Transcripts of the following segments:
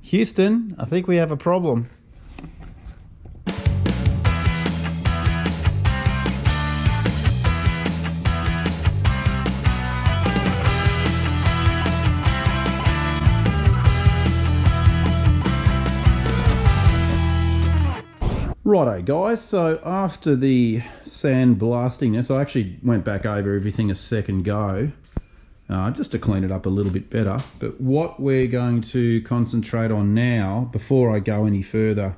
Houston, I think we have a problem. Righto guys, so after the sand blastingness, I actually went back over everything a second go, just to clean it up a little bit better. But what we're going to concentrate on now, before I go any further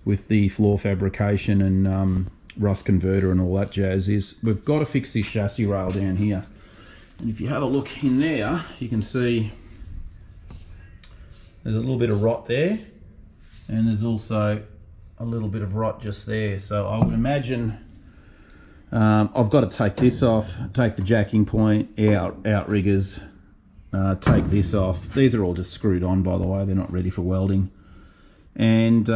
with the floor fabrication and rust converter and all that jazz, is we've got to fix this chassis rail down here. And if you have a look in there, you can see there's a little bit of rot there, and there's also a little bit of rot just there. So I would imagine I've got to take this off, take the jacking point out, outriggers, take this off. These are all just screwed on, by the way, they're not ready for welding. And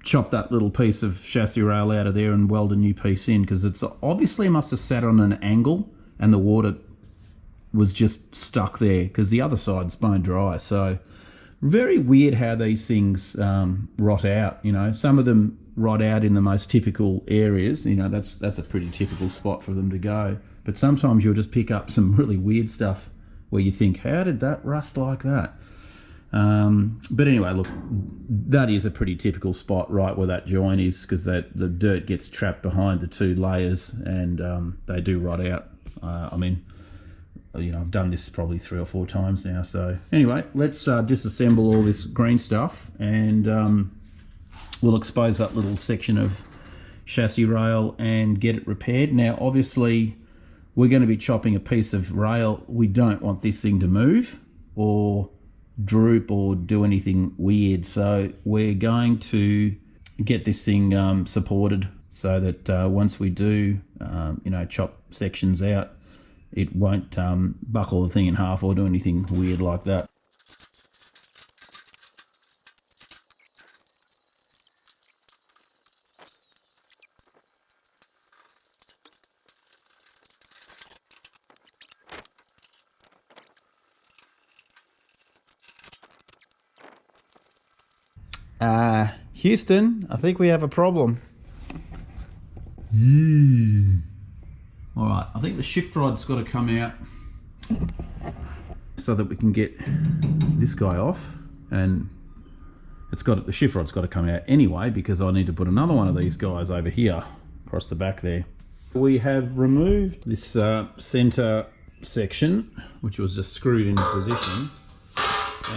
chop that little piece of chassis rail out of there and weld a new piece in, because it's obviously must have sat on an angle and the water was just stuck there because the other side's bone dry. So very weird how these things rot out. You know, some of them rot out in the most typical areas. You know, that's a pretty typical spot for them to go. But sometimes you'll just pick up some really weird stuff where you think, how did that rust like that? But anyway, look, that is a pretty typical spot right where that joint is, because the dirt gets trapped behind the two layers and they do rot out. I mean, you know, I've done this probably 3 or 4 times now. So anyway, let's disassemble all this green stuff, and we'll expose that little section of chassis rail and get it repaired. Now obviously we're going to be chopping a piece of rail. We don't want this thing to move or droop or do anything weird, so we're going to get this thing supported so that once we do you know, chop sections out, it won't buckle the thing in half or do anything weird like that. Houston, I think we have a problem. Alright, I think the shift rod's got to come out so that we can get this guy off, and the shift rod's got to come out anyway, because I need to put another one of these guys over here across the back there. We have removed this center section, which was just screwed into position,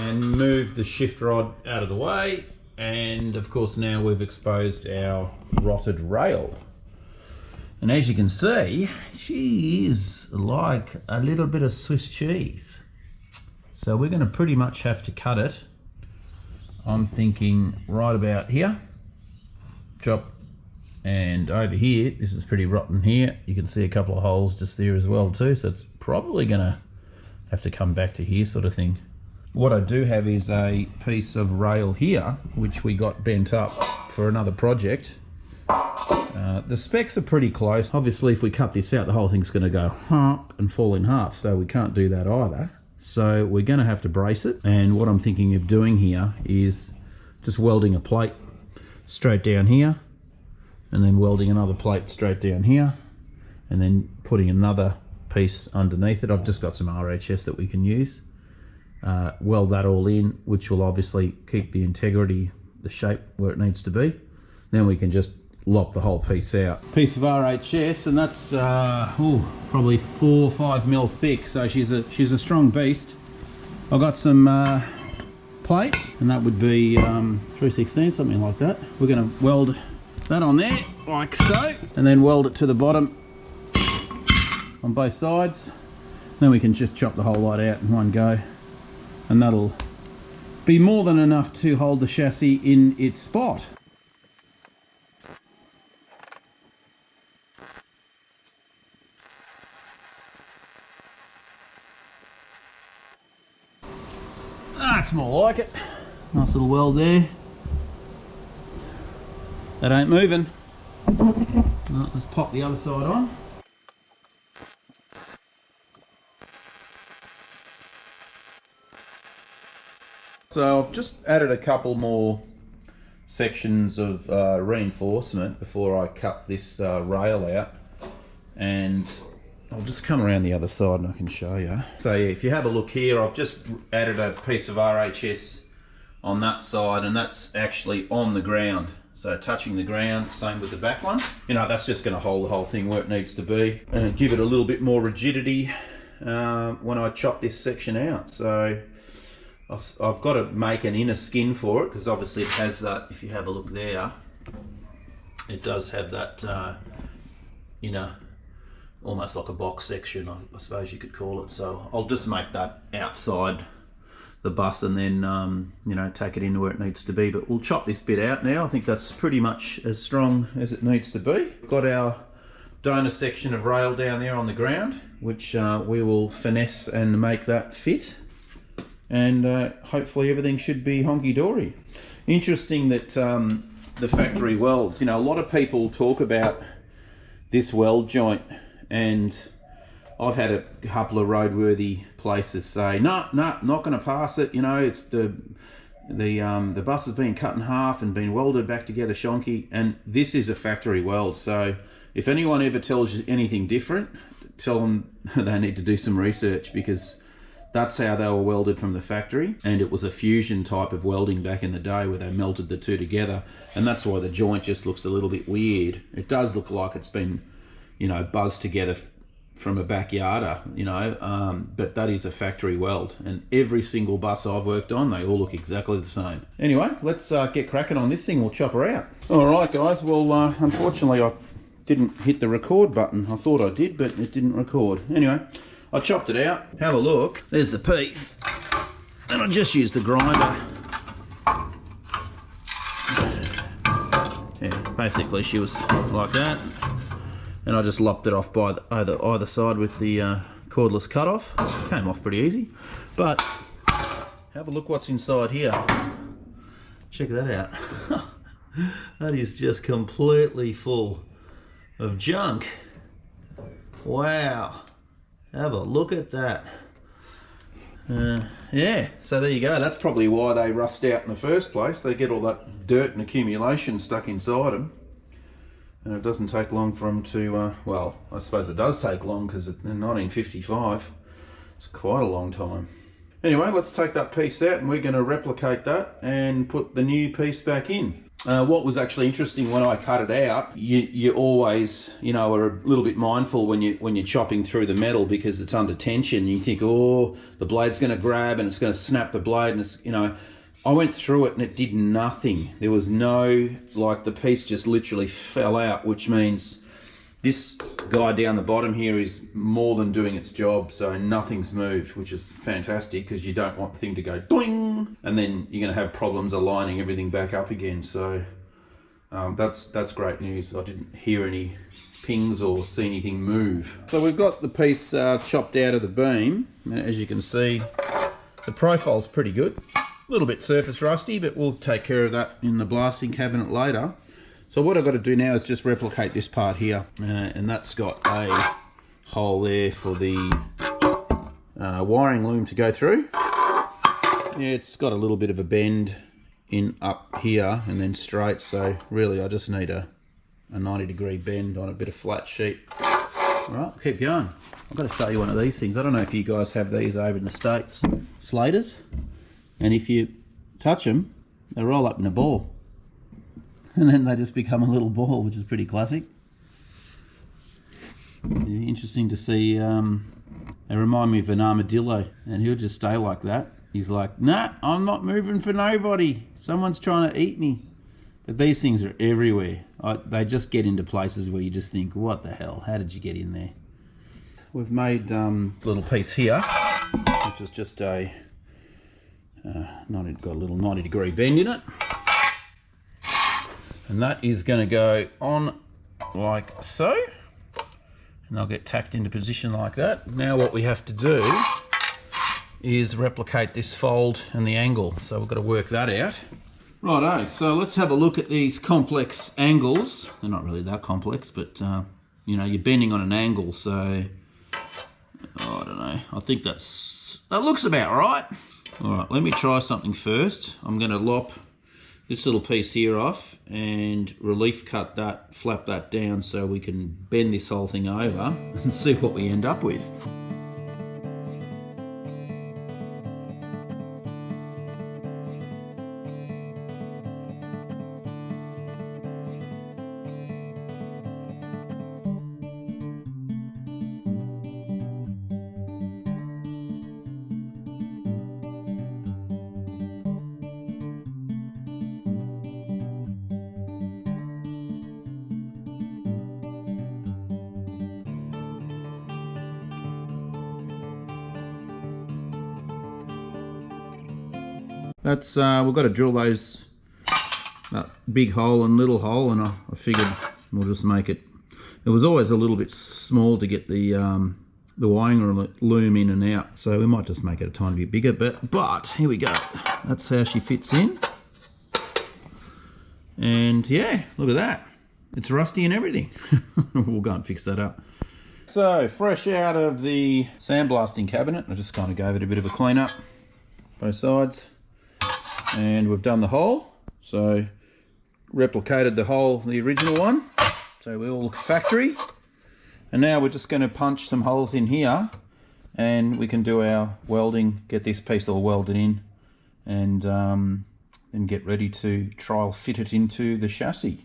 and moved the shift rod out of the way, and of course now we've exposed our rotted rail. And as you can see, she is like a little bit of Swiss cheese. So we're going to pretty much have to cut it. I'm thinking right about here, chop, and over here, this is pretty rotten here. You can see a couple of holes just there as well too, so it's probably going to have to come back to here sort of thing. What I do have is a piece of rail here, which we got bent up for another project. The specs are pretty close. Obviously if we cut this out, the whole thing's going to go and fall in half, so we can't do that either. So we're going to have to brace it, and what I'm thinking of doing here is just welding a plate straight down here, and then welding another plate straight down here, and then putting another piece underneath it. I've just got some RHS that we can use. Weld that all in, which will obviously keep the integrity, the shape where it needs to be. Then we can just lop the whole piece out. Piece of RHS, and that's probably 4 or 5 mil thick, so she's a strong beast. I've got some plate, and that would be 3/16, something like that. We're going to weld that on there like so, and then weld it to the bottom on both sides. Then we can just chop the whole lot out in one go, and that'll be more than enough to hold the chassis in its spot. That's more like it. Nice little weld there. That ain't moving. Well, let's pop the other side on. So I've just added a couple more sections of reinforcement before I cut this rail out, and I'll just come around the other side and I can show you. So yeah, if you have a look here, I've just added a piece of RHS on that side, and that's actually on the ground. So touching the ground, same with the back one. You know, that's just going to hold the whole thing where it needs to be and give it a little bit more rigidity when I chop this section out. So I've got to make an inner skin for it, because obviously it has that, if you have a look there, it does have that inner, almost like a box section, I suppose you could call it. So I'll just make that outside the bus and then you know, take it into where it needs to be. But we'll chop this bit out now. I think that's pretty much as strong as it needs to be. We've got our donor section of rail down there on the ground, which we will finesse and make that fit, and hopefully everything should be honky-dory. Interesting that the factory welds, you know, a lot of people talk about this weld joint, and I've had a couple of roadworthy places say, no, not going to pass it. You know, it's the bus has been cut in half and been welded back together shonky, and this is a factory weld. So if anyone ever tells you anything different, tell them they need to do some research, because that's how they were welded from the factory, and it was a fusion type of welding back in the day where they melted the two together, and that's why the joint just looks a little bit weird. It does look like it's been, you know, buzzed together from a backyarder, you know, but that is a factory weld, and every single bus I've worked on, they all look exactly the same. Anyway, let's get cracking on this thing. We'll chop her out. All right, guys. Well, unfortunately, I didn't hit the record button. I thought I did, but it didn't record. Anyway, I chopped it out. Have a look. There's the piece, and I just used the grinder. Yeah, basically she was like that. And I just lopped it off by either side with the cordless cutoff. Came off pretty easy. But have a look what's inside here. Check that out. That is just completely full of junk. Wow. Have a look at that. Yeah, so there you go. That's probably why they rust out in the first place. They get all that dirt and accumulation stuck inside them. And it doesn't take long for them to, well, I suppose it does take long, because in 1955, it's quite a long time. Anyway, let's take that piece out, and we're going to replicate that and put the new piece back in. What was actually interesting when I cut it out, you always, you know, are a little bit mindful when you're chopping through the metal, because it's under tension. You think, oh, the blade's going to grab and it's going to snap the blade, and it's, you know. I went through it and it did nothing. There was no, like, the piece just literally fell out, which means this guy down the bottom here is more than doing its job, so nothing's moved, which is fantastic, because you don't want the thing to go doing, and then you're going to have problems aligning everything back up again. So that's great news. I didn't hear any pings or see anything move. So we've got the piece chopped out of the beam. As you can see, the profile's pretty good. A little bit surface rusty, but we'll take care of that in the blasting cabinet later. So what I've got to do now is just replicate this part here, and that's got a hole there for the wiring loom to go through. Yeah, it's got a little bit of a bend in up here and then straight, so really I just need a 90-degree bend on a bit of flat sheet. All right, keep going. I've got to show you one of these things. I don't know if you guys have these over in the States. Slaters. And if you touch them, they roll up in a ball. And then they just become a little ball, which is pretty classic. Interesting to see. They remind me of an armadillo, and he'll just stay like that. He's like, nah, I'm not moving for nobody. Someone's trying to eat me. But these things are everywhere. They just get into places where you just think, what the hell? How did you get in there? We've made a little piece here, which is just a... got a little 90-degree bend in it, and that is going to go on like so, and they'll get tacked into position like that. Now what we have to do is replicate this fold and the angle, so we've got to work that out. Righto, so let's have a look at these complex angles. They're not really that complex, but you know, you're bending on an angle, so I don't know, I think that looks about right. All right, let me try something first. I'm going to lop this little piece here off and relief cut that, flap that down so we can bend this whole thing over and see what we end up with. That's we've got to drill those big hole and little hole, and I figured we'll just make it. It was always a little bit small to get the wiring loom in and out, so we might just make it a tiny bit bigger. But here we go. That's how she fits in. And yeah, look at that. It's rusty and everything. We'll go and fix that up. So fresh out of the sandblasting cabinet, I just kind of gave it a bit of a clean up, both sides. And we've done the hole, so replicated the hole, the original one, so we all look factory. And now we're just going to punch some holes in here, and we can do our welding, get this piece all welded in, and then get ready to trial fit it into the chassis.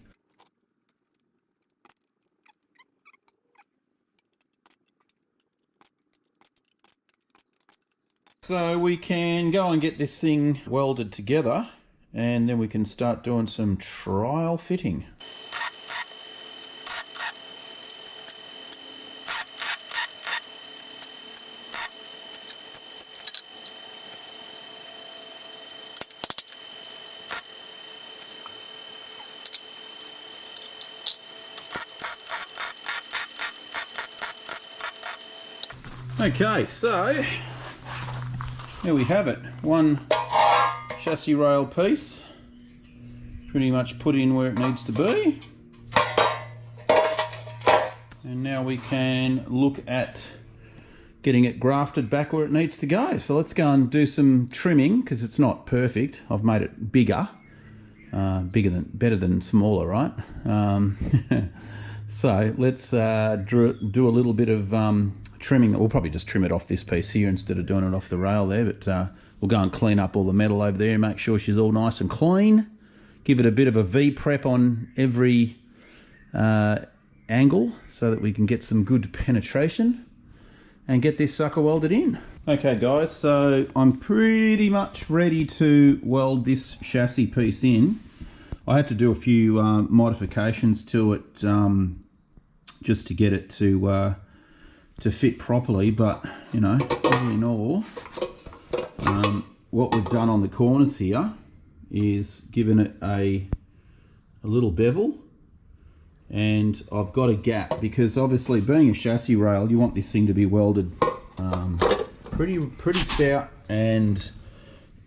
So we can go and get this thing welded together, and then we can start doing some trial fitting. Okay, so there we have it. One chassis rail piece, pretty much put in where it needs to be. And now we can look at getting it grafted back where it needs to go. So let's go and do some trimming, because it's not perfect. I've made it bigger, better than smaller, right? So let's do a little bit of trimming. We'll probably just trim it off this piece here instead of doing it off the rail there, but we'll go and clean up all the metal over there, make sure she's all nice and clean, give it a bit of a V-prep on every angle so that we can get some good penetration and get this sucker welded in. Okay guys, so I'm pretty much ready to weld this chassis piece in. I had to do a few modifications to it just to get it to fit properly, but you know, all in all, what we've done on the corners here is given it a little bevel, and I've got a gap because obviously being a chassis rail, you want this thing to be welded pretty stout, and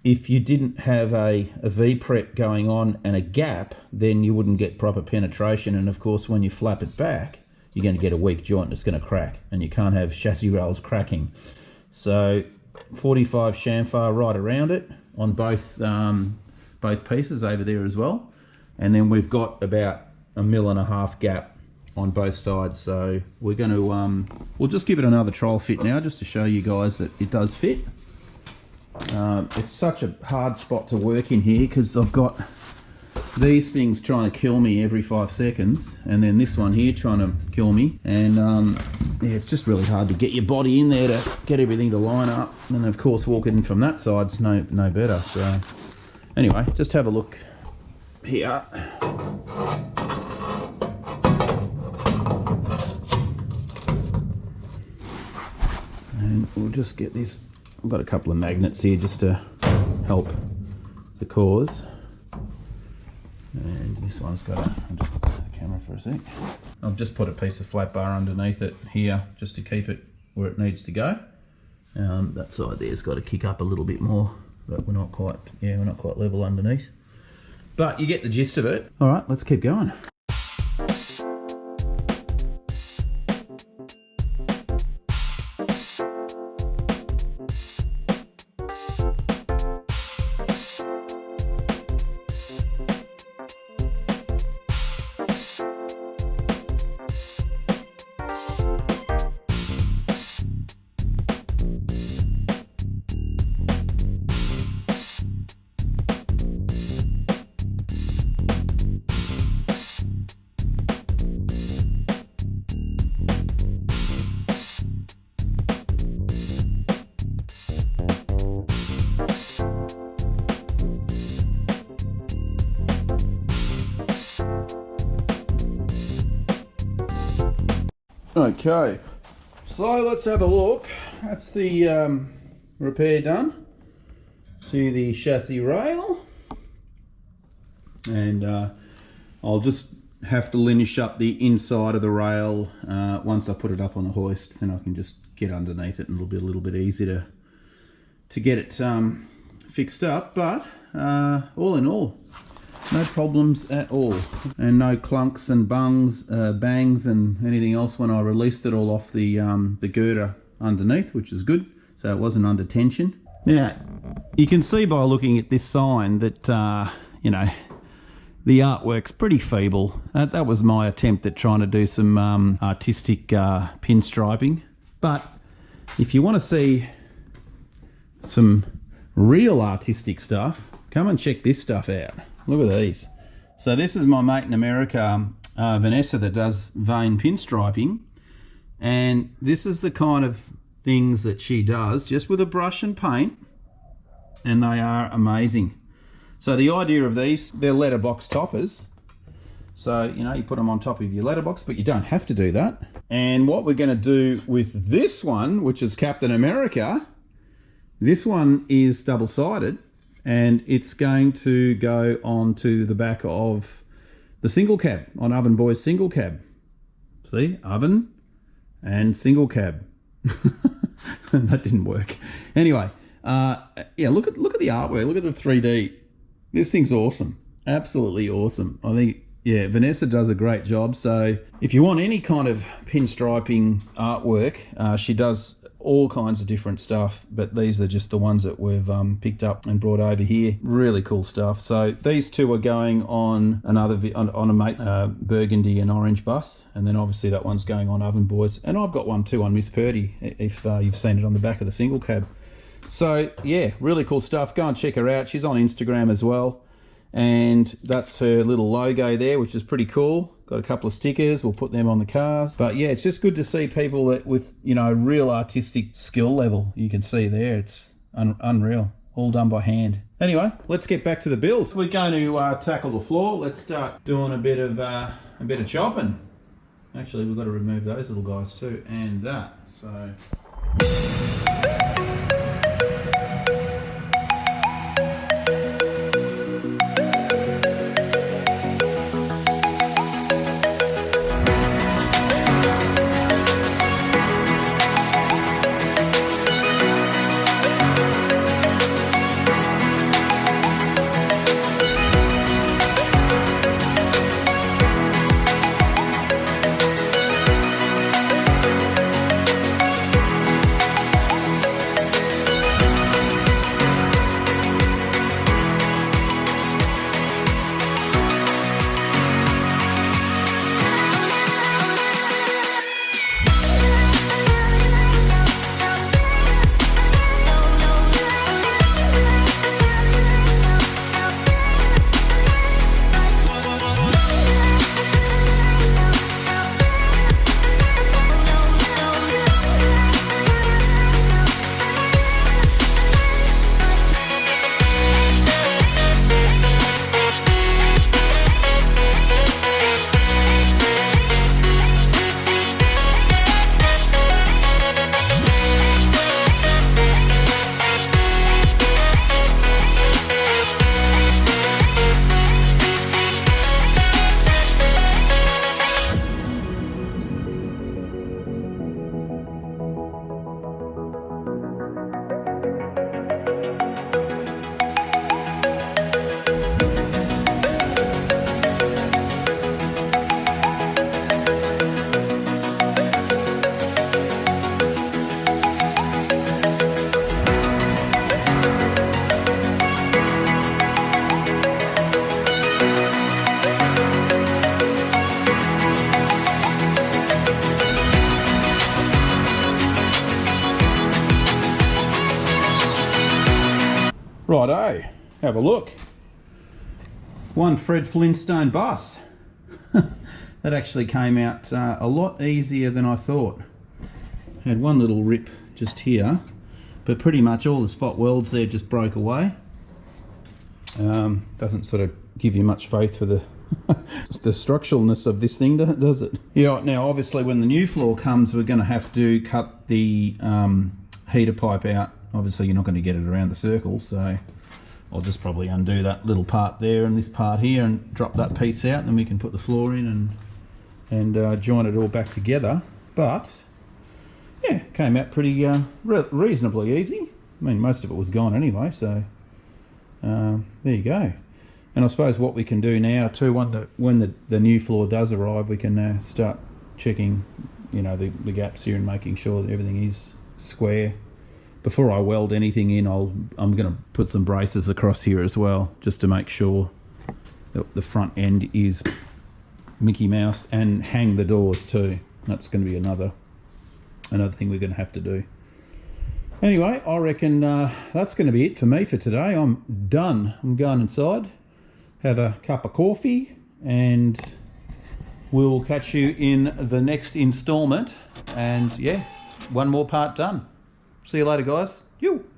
if you didn't have a V-prep going on and a gap, then you wouldn't get proper penetration, and of course when you flap it back, you're going to get a weak joint, it's going to crack, and you can't have chassis rails cracking. So 45 chamfer right around it on both pieces over there as well, and then we've got about 1.5 mil gap on both sides. So we're going to we'll just give it another trial fit now, just to show you guys that it does fit. It's such a hard spot to work in here because I've got these things trying to kill me every 5 seconds, and then this one here trying to kill me, and yeah, it's just really hard to get your body in there to get everything to line up, and of course walking in from that side's no better. So anyway, just have a look here. And we'll just get this. I've got a couple of magnets here just to help the cause. And this one's got I'll just put the camera for a sec. I've just put a piece of flat bar underneath it here just to keep it where it needs to go. That side there's got to kick up a little bit more, but we're not quite level underneath. But you get the gist of it. All right, let's keep going. Okay, so let's have a look. That's the repair done to the chassis rail, and I'll just have to linish up the inside of the rail once I put it up on the hoist. Then I can just get underneath it and it'll be a little bit easier to get it fixed up. But all in all, no problems at all, and no clunks and bangs and anything else when I released it all off the girder underneath, which is good. So it wasn't under tension. Now, you can see by looking at this sign that, you know, the artwork's pretty feeble. That was my attempt at trying to do some artistic pinstriping. But if you want to see some real artistic stuff, come and check this stuff out. Look at these. So this is my mate in America, Vanessa, that does vein pinstriping. And this is the kind of things that she does just with a brush and paint. And they are amazing. So the idea of these, they're letterbox toppers. So, you know, you put them on top of your letterbox, but you don't have to do that. And what we're going to do with this one, which is Captain America, this one is double-sided, and it's going to go onto the back of the single cab, on Oven Boy's single cab. See, oven and single cab. That didn't work. Anyway, yeah, look at the artwork, look at the 3D. This thing's awesome, absolutely awesome. I think, yeah, Vanessa does a great job. So if you want any kind of pinstriping artwork, she does all kinds of different stuff, but these are just the ones that we've picked up and brought over here. Really cool stuff. So these two are going on another on a mate burgundy and orange bus, and then obviously that one's going on Oven Boys, and I've got one too on Miss Purdy, if you've seen it on the back of the single cab. So yeah, really cool stuff. Go and check her out. She's on Instagram as well, and that's her little logo there, which is pretty cool. Got a couple of stickers, we'll put them on the cars. But yeah, it's just good to see people that with, you know, real artistic skill level. You can see there, it's unreal, all done by hand. Anyway, let's get back to the build. We're going to tackle the floor. Let's start doing a bit of chopping. Actually, we've got to remove those little guys too, and that. So. Righto, have a look. One Fred Flintstone bus. That actually came out a lot easier than I thought. Had one little rip just here, but pretty much all the spot welds there just broke away. Doesn't sort of give you much faith for the The structuralness of this thing, does it? Yeah, now obviously when the new floor comes, we're going to have to cut the heater pipe out. Obviously you're not going to get it around the circle, so I'll just probably undo that little part there and this part here and drop that piece out, and then we can put the floor in and join it all back together. But yeah, came out pretty reasonably easy. I mean, most of it was gone anyway, so there you go. And I suppose what we can do now too, when the new floor does arrive, we can start checking, you know, the gaps here and making sure that everything is square. Before I weld anything in, I'm going to put some braces across here as well, just to make sure that the front end is Mickey Mouse, and hang the doors too. That's going to be another thing we're going to have to do. Anyway, I reckon that's going to be it for me for today. I'm done. I'm going inside, have a cup of coffee, and we'll catch you in the next installment. And yeah, one more part done. See you later, guys. You.